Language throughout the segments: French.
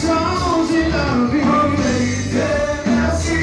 Changer la vie, merci.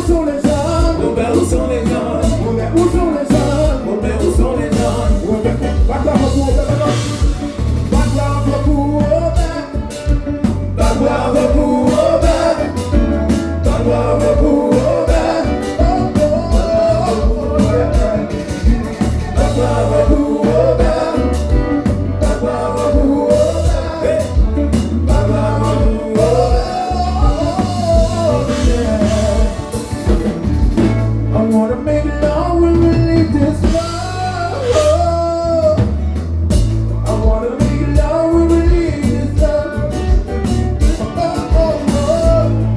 sont les jeunes? Robert, où sont les jeunes? Robert, où sont les jeunes? Robert, où sont les jeunes? Robert, background pour Robert. Background pour Robert. Background pour Robert. Background pour Robert. Background pour Robert. Background pour Robert. I wanna make love when we leave this world. I wanna make love when we leave this world.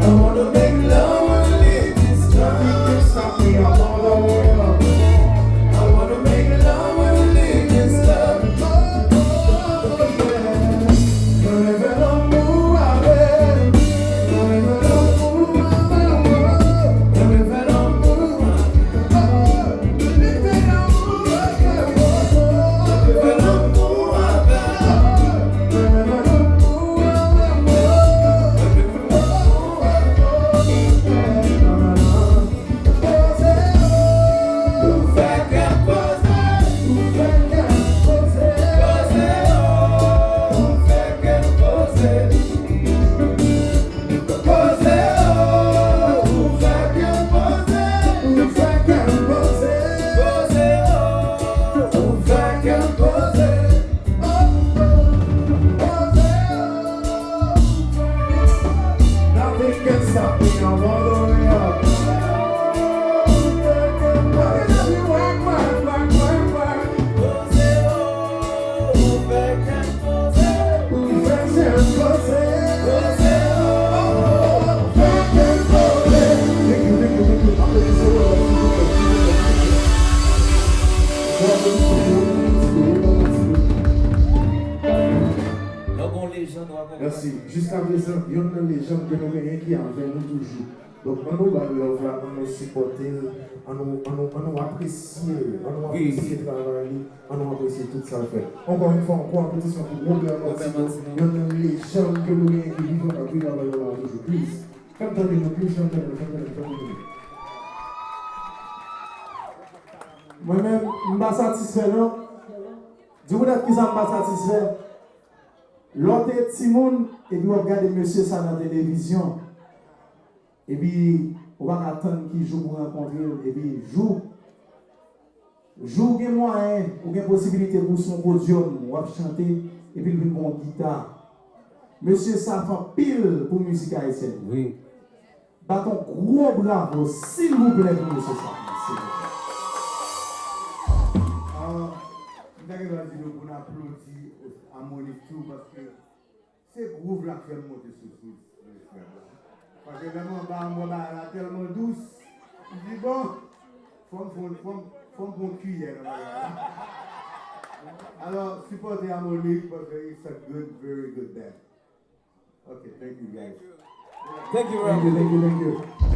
I wanna make love when we leave this world. Stop me, I wanna wake up. I wanna make love when we leave this world. Merci. Jusqu'à présent, il y a une légende que nous avons qui est avec nous toujours. Donc, on nous va nous supporter, on nous apprécier, on nous apprécier le travail, on nous apprécier tout ça fait. Encore une fois, encore une compétition pour Robert Martino. Il y a une légende que nous avons qui vivent avec nous toujours. Please, chantez-nous, please, chantez-nous. Moi-même, je ne suis pas satisfait, non? Dis-vous qui ça ne pas satisfait? L'autre petit monde, et puis on regarde monsieur ça dans la télévision. Et puis, on va attendre qu'il joue pour rencontrer, et puis joue. Joue, il y a moyen, il y a possibilité pour son podium, on va chanter, et puis il vient pour une guitare. Monsieur ça fait pile pour musique haïtienne. Oui. Bâton gros bravo, s'il vous plaît, pour monsieur ça. Je vais applaudir à Monique tout parce que c'est groove là qui fait monter sur tout. Parce que vraiment, elle est tellement douce. Je dis bon, faut me cuillère. Alors, supportez à Monique parce que it's a good, very good band. Okay, thank you guys. Thank you, Thank you.